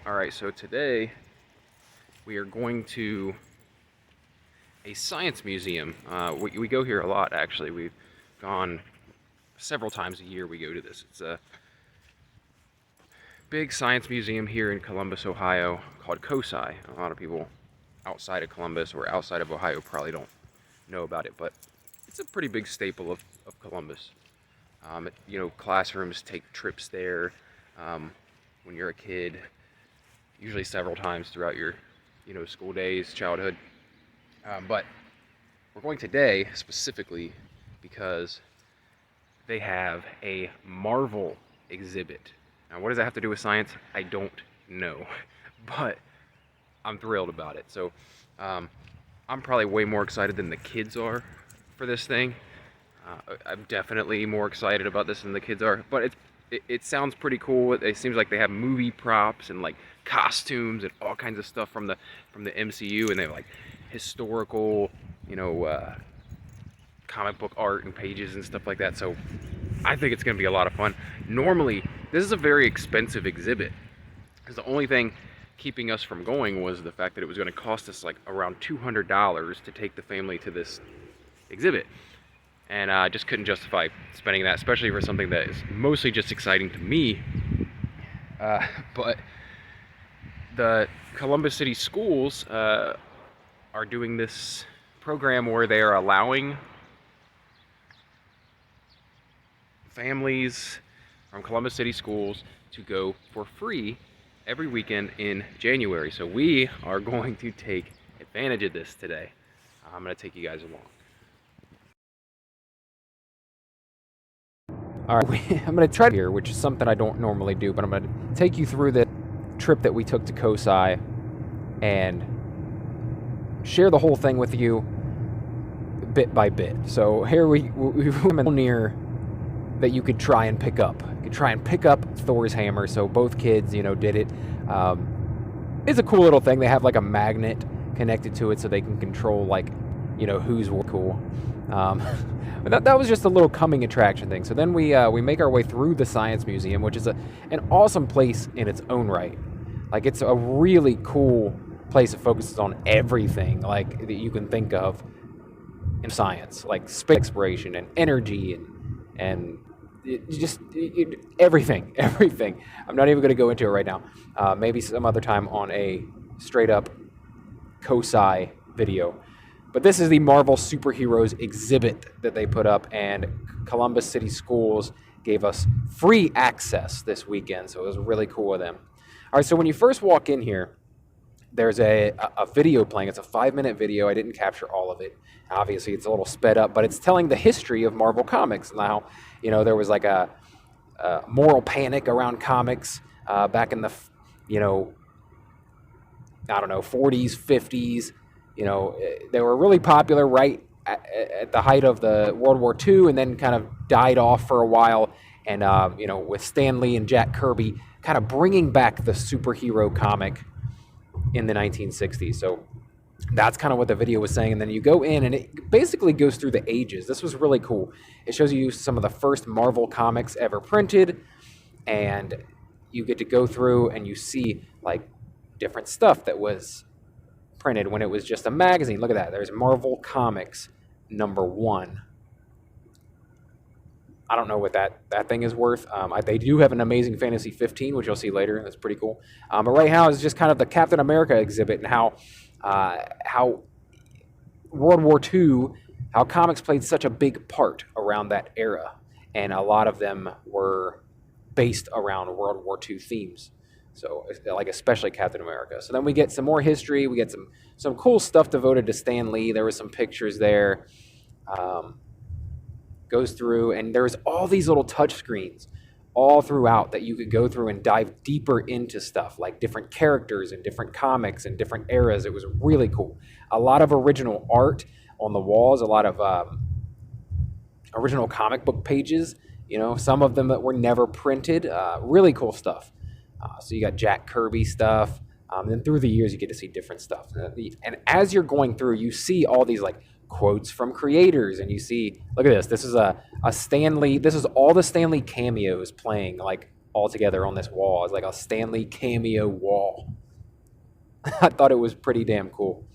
Alright, so today we are going to a science museum. We go here a lot, actually. We've gone several times a year. We go to this. It's a big science museum here in Columbus, Ohio, called COSI. A lot of people outside of Columbus or outside of Ohio probably don't know about it, but it's a pretty big staple of Columbus. Classrooms take trips there when you're a kid, usually several times throughout your, school days, childhood. But we're going today specifically because they have a Marvel exhibit. Now, what does that have to do with science? I don't know, but I'm thrilled about it. So, I'm probably way more excited than the kids are for this thing. I'm definitely more excited about this than the kids are, but it sounds pretty cool. It seems like they have movie props and like costumes and all kinds of stuff from the MCU, and they have like historical, comic book art and pages and stuff like that. So I think it's going to be a lot of fun. Normally, this is a very expensive exhibit, because the only thing keeping us from going was the fact that it was going to cost us like around $200 to take the family to this exhibit. And I just couldn't justify spending that, especially for something that is mostly just exciting to me. But the Columbus City schools are doing this program where they are allowing families from Columbus City schools to go for free every weekend in January. So we are going to take advantage of this today. I'm going to take you guys along. All right, I'm going to try here, which is something I don't normally do, but I'm going to take you through the trip that we took to COSI and share the whole thing with you bit by bit. So here we near that you could try and pick up. You could try and pick up Thor's hammer. So both kids, did it. It's a cool little thing. They have like a magnet connected to it so they can control who's cool. But that was just a little coming attraction thing. So then we make our way through the Science Museum, which is an awesome place in its own right. Like, it's a really cool place that focuses on everything like that you can think of in science, like space exploration and energy and everything. I'm not even going to go into it right now. Maybe some other time on a straight up COSI video. But this is the Marvel Superheroes exhibit that they put up, and Columbus City Schools gave us free access this weekend, so it was really cool of them. All right, so when you first walk in here, there's a video playing. It's a 5-minute video. I didn't capture all of it. Obviously, it's a little sped up, but it's telling the history of Marvel Comics. Now, there was like a moral panic around comics back in the, 40s, 50s. They were really popular right at the height of the World War II, and then kind of died off for a while. And, with Stan Lee and Jack Kirby kind of bringing back the superhero comic in the 1960s. So that's kind of what the video was saying. And then you go in, and it basically goes through the ages. This was really cool. It shows you some of the first Marvel comics ever printed, and you get to go through and you see like different stuff that was printed when it was just a magazine. Look at that. There's Marvel Comics #1. I don't know what that thing is worth. They do have an Amazing Fantasy 15, which you'll see later. That's pretty cool. But right now is just kind of the Captain America exhibit, and how World War II, how comics played such a big part around that era, and a lot of them were based around World War II themes. So, like, especially Captain America. So then we get some more history. We get some cool stuff devoted to Stan Lee. There were some pictures there. Goes through, and there's all these little touch screens all throughout that you could go through and dive deeper into stuff, like different characters and different comics and different eras. It was really cool. A lot of original art on the walls, a lot of original comic book pages, some of them that were never printed. Really cool stuff. So you got Jack Kirby stuff. Then through the years, you get to see different stuff. And as you're going through, you see all these like quotes from creators, and you see, look at this. This is a Stan Lee. This is all the Stan Lee cameos playing like all together on this wall. It's like a Stanley cameo wall. I thought it was pretty damn cool.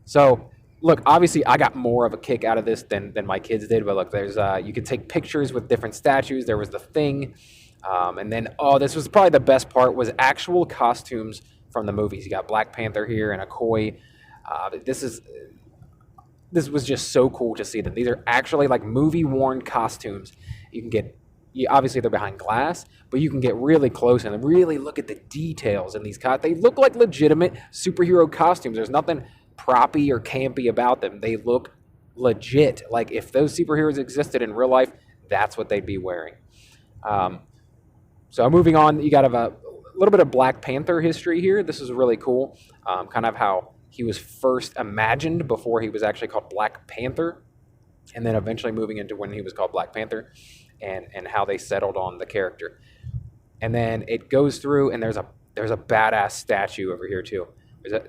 So, look, obviously I got more of a kick out of this than my kids did, but look, there's you could take pictures with different statues. There was the Thing, and then, this was probably the best part, was actual costumes from the movies. You got Black Panther here and a koi. This was just so cool to see them. These are actually like movie-worn costumes. You can get, obviously they're behind glass, but you can get really close and really look at the details in these costumes. They look like legitimate superhero costumes. There's nothing proppy or campy about them. They look legit. Like if those superheroes existed in real life, that's what they'd be wearing. So moving on, you got a little bit of Black Panther history here. This is really cool. Kind of how he was first imagined before he was actually called Black Panther, and then eventually moving into when he was called Black Panther, and how they settled on the character. And then it goes through, and there's a badass statue over here too.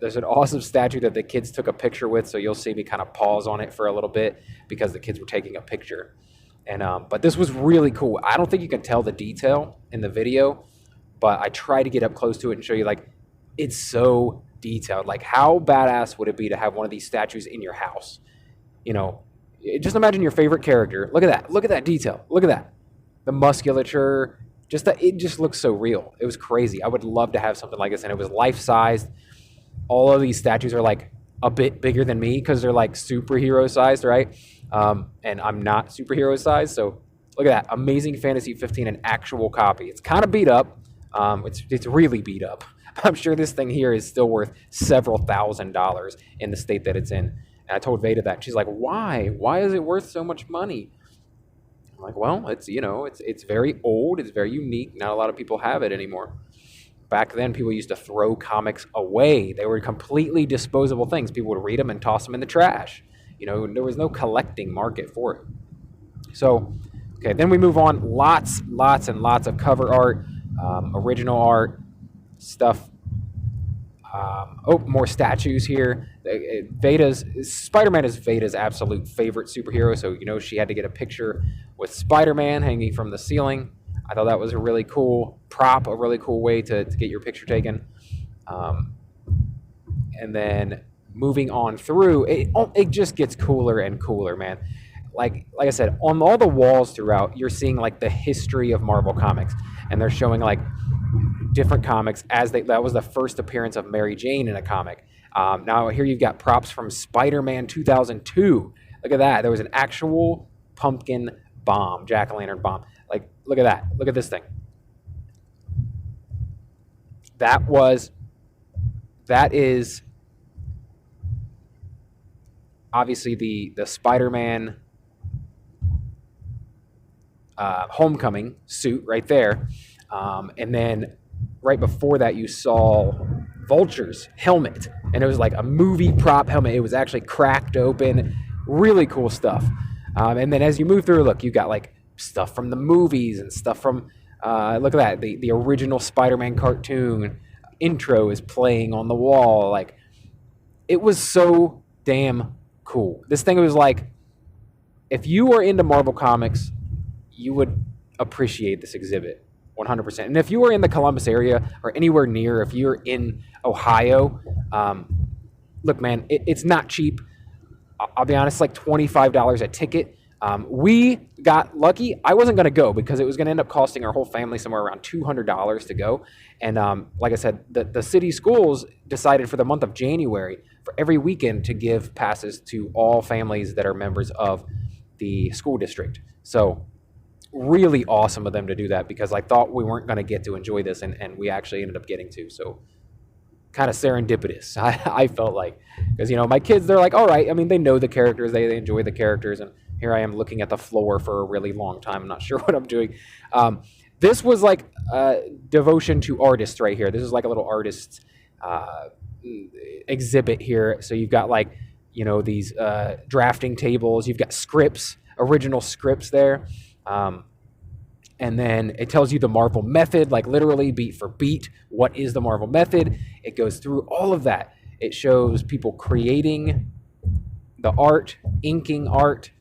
There's an awesome statue that the kids took a picture with, so you'll see me kind of pause on it for a little bit because the kids were taking a picture. And but this was really cool. I don't think you can tell the detail in the video, but I try to get up close to it and show you, like, it's so detailed. Like, how badass would it be to have one of these statues in your house? You know, just imagine your favorite character. Look at that. Look at that detail. Look at that. The musculature. It just looks so real. It was crazy. I would love to have something like this, and it was life-sized. All of these statues are like a bit bigger than me because they're like superhero sized, right? And I'm not superhero sized. So look at that. Amazing Fantasy 15, an actual copy. It's kind of beat up. It's really beat up. I'm sure this thing here is still worth several $1,000s in the state that it's in. And I told Veda that. She's like, why? Why is it worth so much money? I'm like, well, it's very old. It's very unique. Not a lot of people have it anymore. Back then, people used to throw comics away. They were completely disposable things. People would read them and toss them in the trash. There was no collecting market for it. So, okay, then we move on. Lots and lots of cover art, original art, stuff. More statues here. Spider-Man is Veda's absolute favorite superhero, so she had to get a picture with Spider-Man hanging from the ceiling. I thought that was a really cool prop, a really cool way to get your picture taken. And then moving on through, it just gets cooler and cooler, man. Like I said, on all the walls throughout, you're seeing like the history of Marvel Comics, and they're showing like different comics that was the first appearance of Mary Jane in a comic. Now here you've got props from Spider-Man 2002. Look at that. There was an actual pumpkin bomb, jack-o'-lantern bomb. Like, look at that. Look at this thing. That is obviously the Spider-Man Homecoming suit right there. And then right before that, you saw Vulture's helmet. And it was like a movie prop helmet. It was actually cracked open. Really cool stuff. And then as you move through, look, you got like stuff from the movies and stuff from, look at that, the original Spider-Man cartoon intro is playing on the wall. Like, it was so damn cool. This thing was like, if you are into Marvel Comics, you would appreciate this exhibit 100%. And if you are in the Columbus area or anywhere near, if you're in Ohio, look, man, it's not cheap. I'll be honest, like $25 a ticket. We got lucky. I wasn't going to go because it was going to end up costing our whole family somewhere around $200 to go. And like I said, the city schools decided for the month of January for every weekend to give passes to all families that are members of the school district. So really awesome of them to do that because I thought we weren't going to get to enjoy this, and we actually ended up getting to. So kind of serendipitous, I felt like. Because, my kids, they're like, all right. I mean, they know the characters. They enjoy the characters. And here I am looking at the floor for a really long time. I'm not sure what I'm doing. This was like devotion to artists right here. This is like a little artist's exhibit here. So you've got like, these drafting tables. You've got scripts, original scripts there. And then it tells you the Marvel method, like literally beat for beat. What is the Marvel method? It goes through all of that. It shows people creating the art, inking art.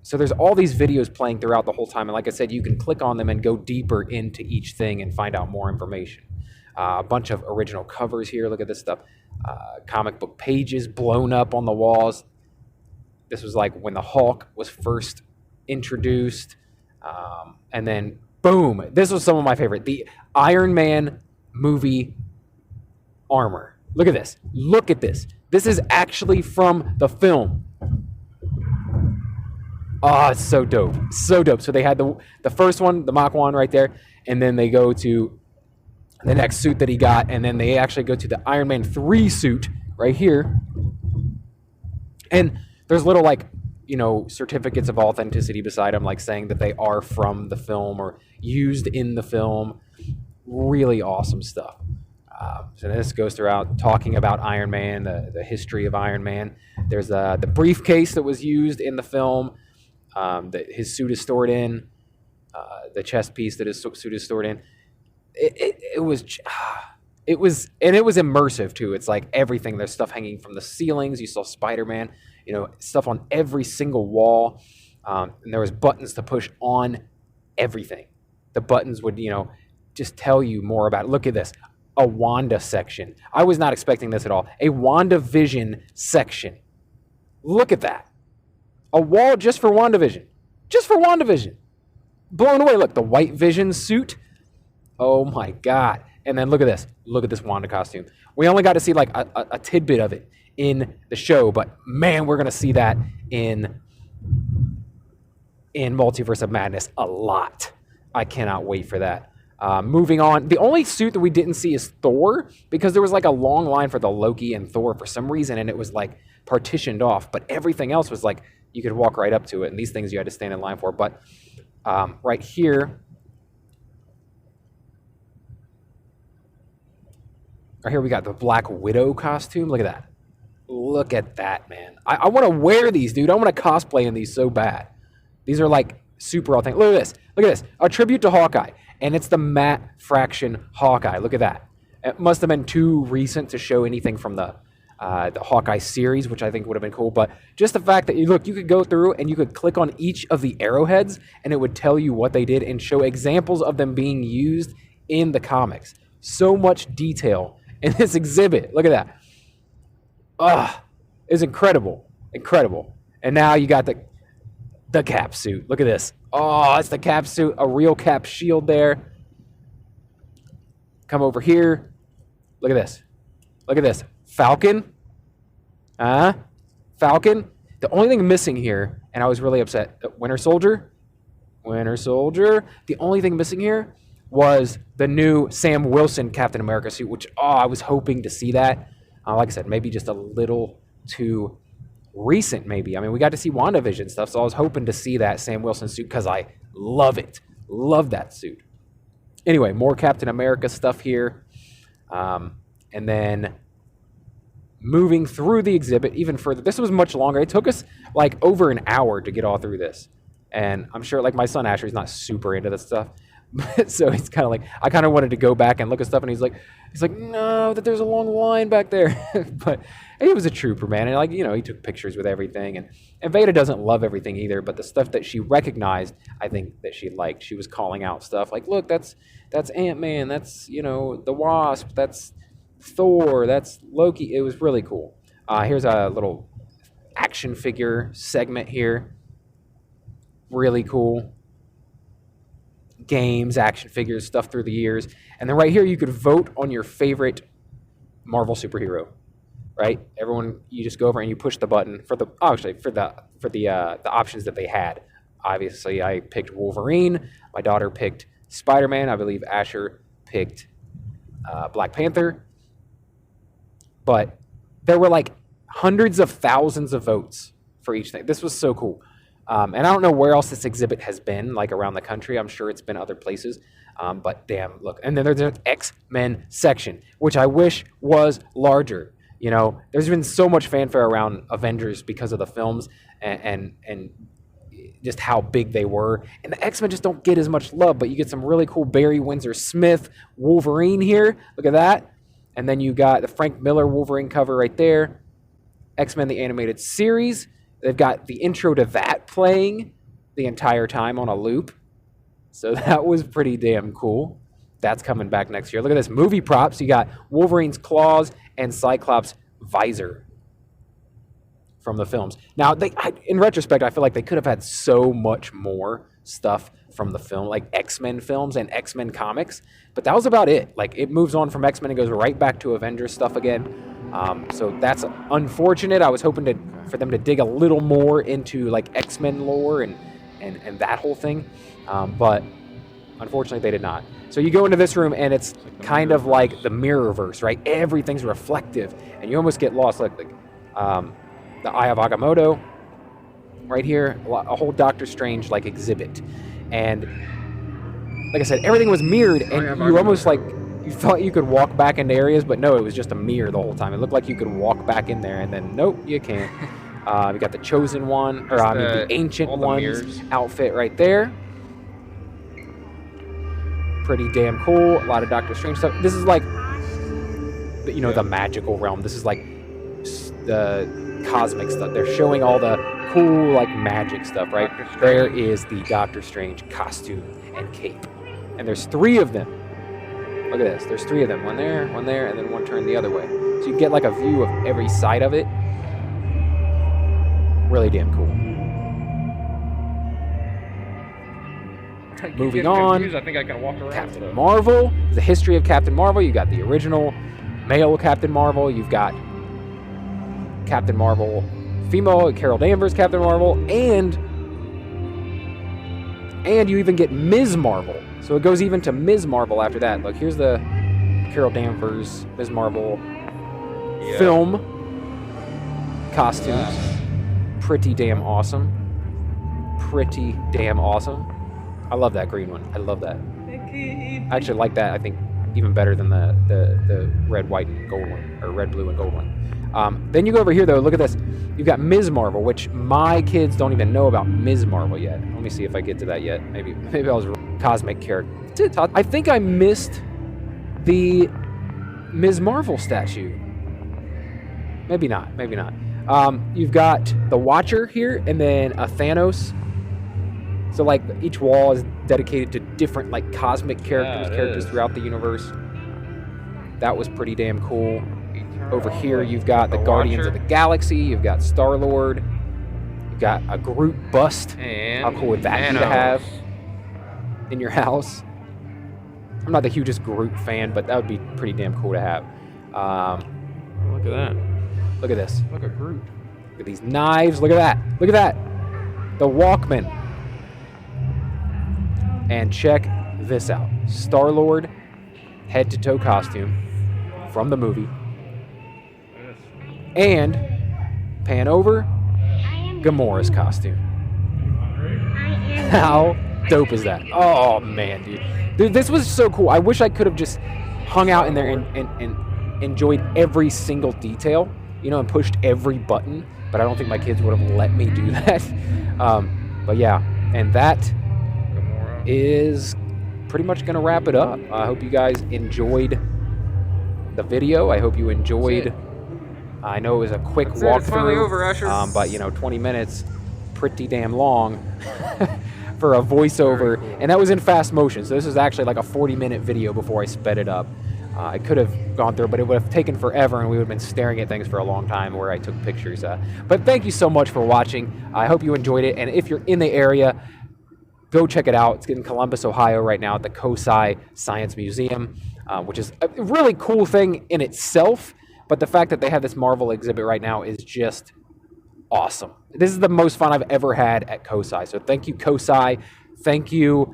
So there's all these videos playing throughout the whole time. And like I said, you can click on them and go deeper into each thing and find out more information. A bunch of original covers here. Look at this stuff. Comic book pages blown up on the walls. This was like when the Hulk was first introduced. And then, boom, this was some of my favorite. The Iron Man movie armor. Look at this. Look at this. This is actually from the film. Oh, it's so dope. So dope. So they had the first one, the Mach 1 right there, and then they go to the next suit that he got, and then they actually go to the Iron Man 3 suit right here. And there's little, like, you know, certificates of authenticity beside them, like saying that they are from the film or used in the film. Really awesome stuff. So this goes throughout talking about Iron Man, the history of Iron Man. There's the briefcase that was used in the film that his suit is stored in, the chest piece that his suit is stored in. It was immersive too. It's like everything. There's stuff hanging from the ceilings. You saw Spider-Man, you know, stuff on every single wall. And there was buttons to push on everything. The buttons would, you know, just tell you more about it. Look at this. A Wanda section. I was not expecting this at all. A WandaVision section. Look at that. A wall just for WandaVision. Just for WandaVision. Blown away. Look, the White Vision suit. Oh my God. And then look at this. Look at this Wanda costume. We only got to see like a tidbit of it in the show, but man, we're going to see that in Multiverse of Madness a lot. I cannot wait for that. Moving on, the only suit that we didn't see is Thor, because there was like a long line for the Loki and Thor for some reason, and it was like partitioned off, but everything else was like you could walk right up to it, and these things you had to stand in line for. But right here we got the Black Widow costume. Look at that. Look at that, man. I want to wear these, dude. I want to cosplay in these so bad. These are like super authentic. Look at this. Look at this. A tribute to Hawkeye. And it's the matte fraction Hawkeye. Look at that. It must have been too recent to show anything from the Hawkeye series, which I think would have been cool. But just the fact that, you could go through and you could click on each of the arrowheads and it would tell you what they did and show examples of them being used in the comics. So much detail in this exhibit. Look at that. It's incredible. Incredible. And now you got the Cap suit. Look at this. Oh, it's the Cap suit. A real Cap shield there. Come over here. Look at this. Look at this. Falcon. Falcon. The only thing missing here, and I was really upset, Winter Soldier. Winter Soldier. The only thing missing here was the new Sam Wilson Captain America suit, which, I was hoping to see that. Like I said, maybe just a little too recent, maybe. I mean, we got to see WandaVision stuff, so I was hoping to see that Sam Wilson suit because I love it. Love that suit. Anyway, more Captain America stuff here. And then moving through the exhibit even further. This was much longer. It took us like over an hour to get all through this. And I'm sure like my son Asher's not super into this stuff. So it's kind of like, I kind of wanted to go back and look at stuff, and he's like, no, that there's a long line back there. But he was a trooper, man. And like, he took pictures with everything. And Veda doesn't love everything either, but the stuff that she recognized, I think that she liked. She was calling out stuff like, look, that's Ant-Man. That's, the Wasp. That's Thor. That's Loki. It was really cool. Here's a little action figure segment here. Really cool. Games, action figures, stuff through the years. And then right here, you could vote on your favorite Marvel superhero, right? Everyone, you just go over and you push the button for the options that they had. Obviously, I picked Wolverine. My daughter picked Spider-Man. I believe Asher picked Black Panther. But there were like hundreds of thousands of votes for each thing. This was so cool. And I don't know where else this exhibit has been, like around the country. I'm sure it's been other places. But damn, look. And then there's an X-Men section, which I wish was larger. There's been so much fanfare around Avengers because of the films and just how big they were. And the X-Men just don't get as much love, but you get some really cool Barry Windsor Smith Wolverine here. Look at that. And then you got the Frank Miller Wolverine cover right there. X-Men the Animated Series. they've got the intro to that playing the entire time on a loop. So that was pretty damn cool. That's coming back next year. Look at this, movie props. You got Wolverine's claws and Cyclops' visor from the films. Now, in retrospect, I feel like they could have had so much more stuff from the film, like X-Men films and X-Men comics, but that was about it. Like, it moves on from X-Men and goes right back to Avengers stuff again. So that's unfortunate. I was hoping for them to dig a little more into like X-Men lore and that whole thing, but unfortunately they did not. So you go into this room and it's kind of like the Mirrorverse, right? Everything's reflective and you almost get lost. Like the Eye of Agamotto right here, a whole Doctor Strange like exhibit. And like I said, everything was mirrored and you almost like, you thought you could walk back into areas, but no, it was just a mirror the whole time. It looked like you could walk back in there and then nope, you can't. We got the Chosen One, or the Ancient One's outfit right there. Pretty damn cool. A lot of Doctor Strange stuff. This is like, you know, the magical realm. This is like the cosmic stuff. They're showing all the cool, like, magic stuff, right? There is the Doctor Strange costume and cape. And there's 3 of them. Look at this. There's 3 of them. One there, and then one turned the other way. So you get like a view of every side of it. Really damn cool. Moving on, I think I can walk around. Captain Marvel. The history of Captain Marvel. You got the original male Captain Marvel. You've got Captain Marvel female, Carol Danvers Captain Marvel, and you even get Ms. Marvel. So it goes even to Ms. Marvel after that. Look, here's the Carol Danvers Ms. Marvel film costumes. Yeah. Pretty damn awesome. Pretty damn awesome. I love that green one. I love that. I actually like that, I think, even better than the red, white, and gold one, or red, blue, and gold one. Then you go over here, though. Look at this. You've got Ms. Marvel, which my kids don't even know about Ms. Marvel yet. Let me see if I get to that yet. Maybe I was cosmic character. I think I missed the Ms. Marvel statue. Maybe not. You've got the Watcher here, and then a Thanos. So, like, each wall is dedicated to different, like, cosmic characters throughout the universe. That was pretty damn cool. Over here, you've got the Guardians of the Galaxy. You've got Star-Lord. You've got a Groot bust. And how cool would that be to have in your house? I'm not the hugest Groot fan, but that would be pretty damn cool to have. Look at that. Look at this. Look at Groot. Look at these knives. Look at that. Look at that. The Walkman. And check this out. Star-Lord head-to-toe costume from the movie. And pan over, Gamora's costume. How dope is that? Oh, man, dude. This was so cool. I wish I could have just hung out in there and enjoyed every single detail, you know, and pushed every button. But I don't think my kids would have let me do that. But yeah, and that is pretty much going to wrap it up. I hope you guys enjoyed the video. I hope you enjoyed. I know it was a quick walkthrough. It's finally over, Usher. But, you know, 20 minutes, pretty damn long for a voiceover. Cool. And that was in fast motion. So this is actually like a 40-minute video before I sped it up. I could have gone through, but it would have taken forever, and we would have been staring at things for a long time where I took pictures. But thank you so much for watching. I hope you enjoyed it. And if you're in the area, go check it out. It's in Columbus, Ohio right now at the COSI Science Museum, which is a really cool thing in itself. But the fact that they have this Marvel exhibit right now is just awesome. This is the most fun I've ever had at COSI. So thank you, COSI. Thank you,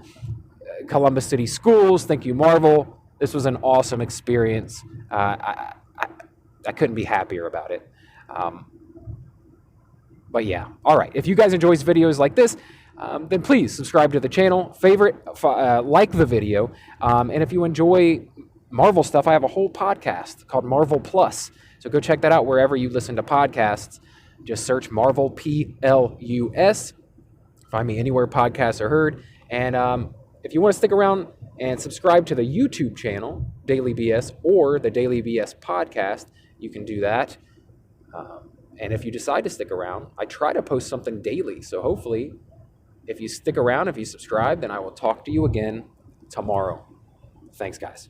Columbus City Schools. Thank you, Marvel. This was an awesome experience. I couldn't be happier about it. But yeah, all right. If you guys enjoy videos like this, then please subscribe to the channel, favorite, like the video. And if you enjoy Marvel stuff, I have a whole podcast called Marvel Plus. So go check that out wherever you listen to podcasts. Just search Marvel Plus. Find me anywhere podcasts are heard. And if you want to stick around and subscribe to the YouTube channel, Daily BS, or the Daily BS podcast, you can do that. And if you decide to stick around, I try to post something daily. So hopefully, if you stick around, if you subscribe, then I will talk to you again tomorrow. Thanks, guys.